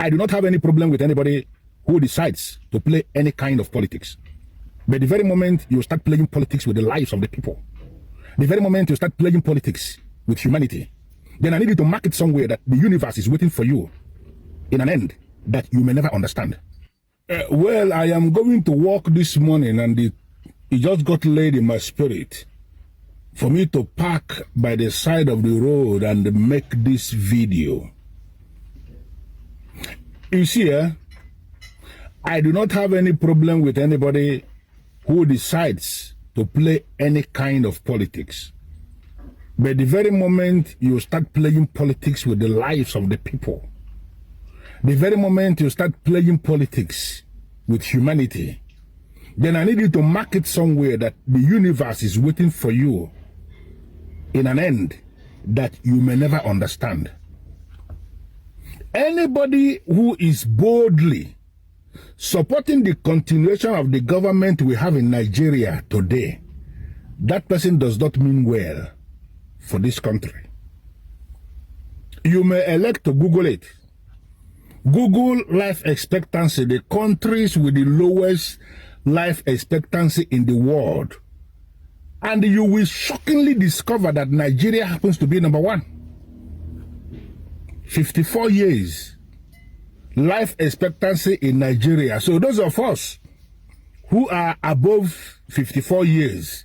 I do not have any problem with anybody who decides to play any kind of politics. But the very moment you start playing politics with the lives of the people, the very moment you start playing politics with humanity, then I need you to mark it somewhere that the universe is waiting for you in an end that you may never understand. Well, I am going to walk this morning, and it just got laid in my spirit for me to park by the side of the road and make this video. You see, I do not have any problem with anybody who decides to play any kind of politics. But the very moment you start playing politics with the lives of the people, the very moment you start playing politics with humanity, then I need you to mark it somewhere that the universe is waiting for you in an end that you may never understand. Anybody who is boldly supporting the continuation of the government we have in Nigeria today, that person does not mean well for this country. You may elect to Google it. Google life expectancy, the countries with the lowest life expectancy in the world, and you will shockingly discover that Nigeria happens to be number one. 54 years life expectancy in Nigeria. So those of us who are above 54 years,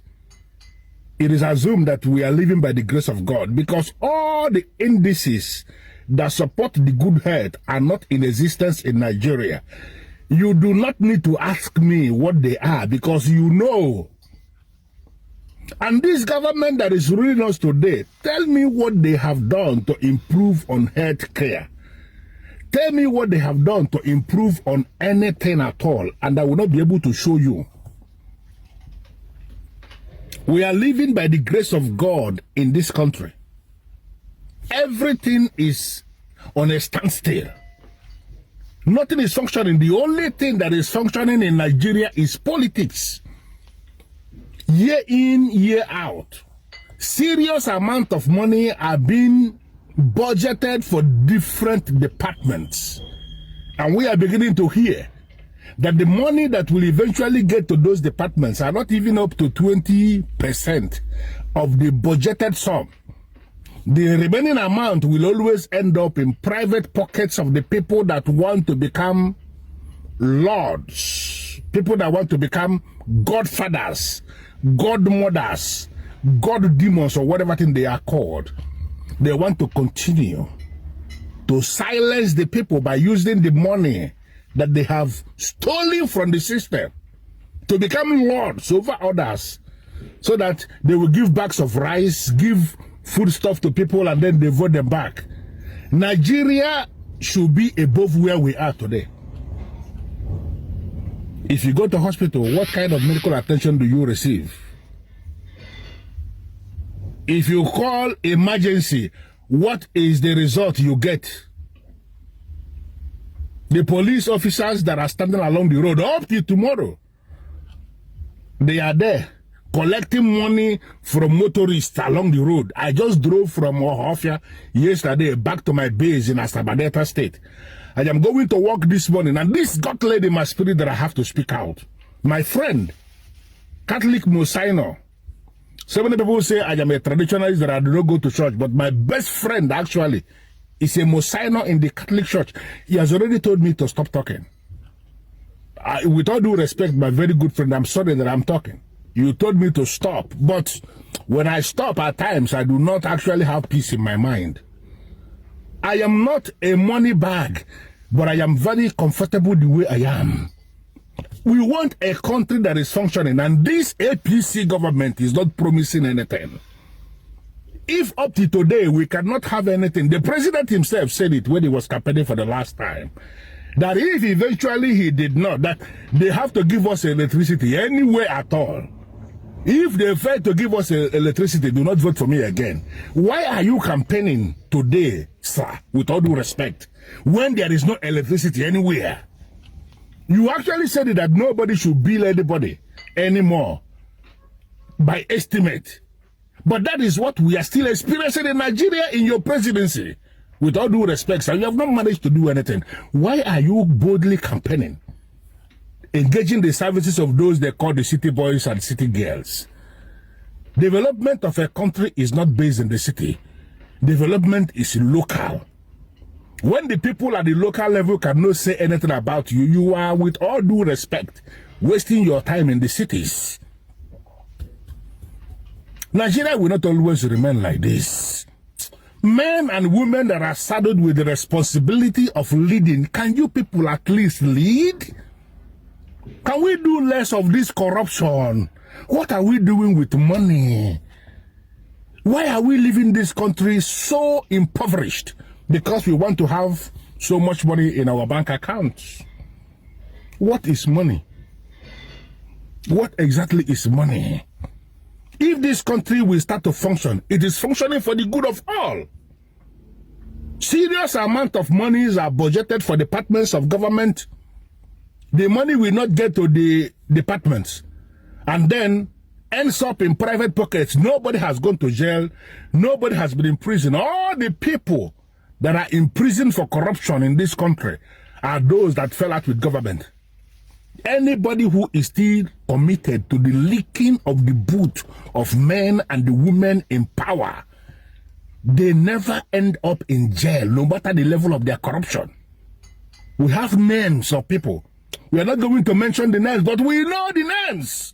it is assumed that we are living by the grace of God, because all the indices that support the good health are not in existence in Nigeria. You do not need to ask me what they are, because you know. And this government that is ruling us today, tell me what they have done to improve on health care. Tell me what they have done to improve on anything at all, and I will not be able to show you. We are living by the grace of God in this country. Everything is on a standstill. Nothing is functioning. The only thing that is functioning in Nigeria is politics. Year in, year out, serious amount of money are being budgeted for different departments. And we are beginning to hear that the money that will eventually get to those departments are not even up to 20% of the budgeted sum. The remaining amount will always end up in private pockets of the people that want to become lords, people that want to become godfathers, godmothers, god demons, or whatever thing they are called. They want to continue to silence the people by using the money that they have stolen from the system to become lords over others, so that they will give bags of rice, give food stuff to people, and then they vote them back. Nigeria should be above where we are today. If you go to hospital, what kind of medical attention do you receive? If you call emergency, what is the result you get? The police officers that are standing along the road up till tomorrow, they are there collecting money from motorists along the road. I just drove from Ohofia yesterday back to my base in Asaba Delta State. I am going to work this morning, and this got laid in my spirit that I have to speak out. My friend, Catholic Mosaino. So many people say I am a traditionalist, that I do not go to church, but my best friend actually is a Mosaino in the Catholic Church. He has already told me to stop talking. With all due respect, my very good friend, I'm sorry that I'm talking. You told me to stop, but when I stop at times, I do not actually have peace in my mind. I am not a money bag, but I am very comfortable the way I am. We want a country that is functioning, and this APC government is not promising anything. If up to today we cannot have anything, the president himself said it when he was campaigning for the last time, that if eventually he did not, that they have to give us electricity anywhere at all. If they fail to give us electricity, do not vote for me again. Why are you campaigning today, sir, with all due respect, when there is no electricity anywhere? You actually said that nobody should bill anybody anymore by estimate. But that is what we are still experiencing in Nigeria in your presidency. With all due respect, sir, you have not managed to do anything. Why are you boldly campaigning, engaging the services of those they call the city boys and city girls? Development of a country is not based in the city. Development is local. When the people at the local level cannot say anything about you, you are, with all due respect, wasting your time in the cities. Nigeria will not always remain like this. Men and women that are saddled with the responsibility of leading, can you people at least lead? Can we do less of this corruption? What are we doing with money? Why are we leaving this country so impoverished? Because we want to have so much money in our bank accounts. What is money? What exactly is money? If this country will start to function, it is functioning for the good of all. Serious amount of monies are budgeted for departments of government. The money will not get to the departments and then ends up in private pockets. Nobody has gone to jail. Nobody has been in prison. All the people that are in prison for corruption in this country are those that fell out with government. Anybody who is still committed to the leaking of the boot of men and the women in power, they never end up in jail, no matter the level of their corruption. We have names of people. We are not going to mention the names, but we know the names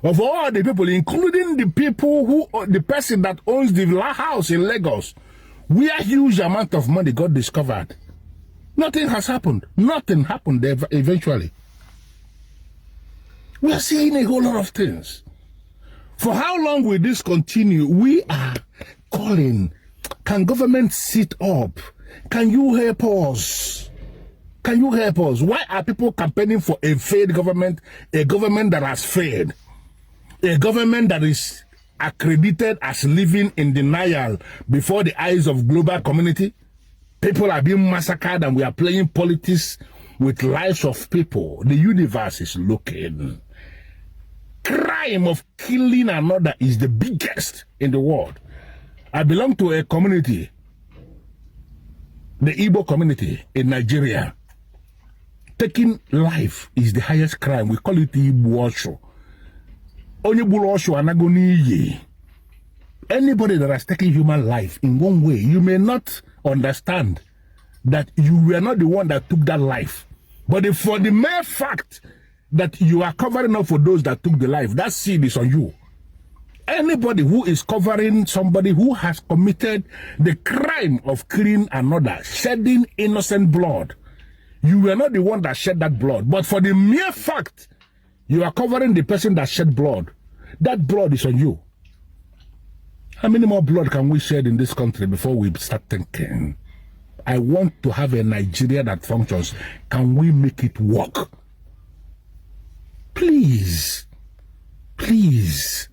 of all the people, including the people who, the person that owns the house in Lagos, where huge amount of money got discovered. Nothing has happened. Nothing happened eventually. We are seeing a whole lot of things. For how long will this continue? We are calling. Can government sit up? Can you help us? Can you help us? Why are people campaigning for a failed government? A government that has failed. A government that is accredited as living in denial before the eyes of global community. People are being massacred and we are playing politics with lives of people. The universe is looking. Crime of killing another is the biggest in the world. I belong to a community, the Igbo community in Nigeria. Taking life is the highest crime. We call it Igbo. Anybody that has taken human life in one way, you may not understand that you were not the one that took that life. But for the mere fact that you are covering up for those that took the life, that seed is on you. Anybody who is covering somebody who has committed the crime of killing another, shedding innocent blood, you were not the one that shed that blood. But for the mere fact you are covering the person that shed blood, that blood is on you. How many more blood can we shed in this country before we start thinking? I want to have a Nigeria that functions. Can we make it work? Please, please.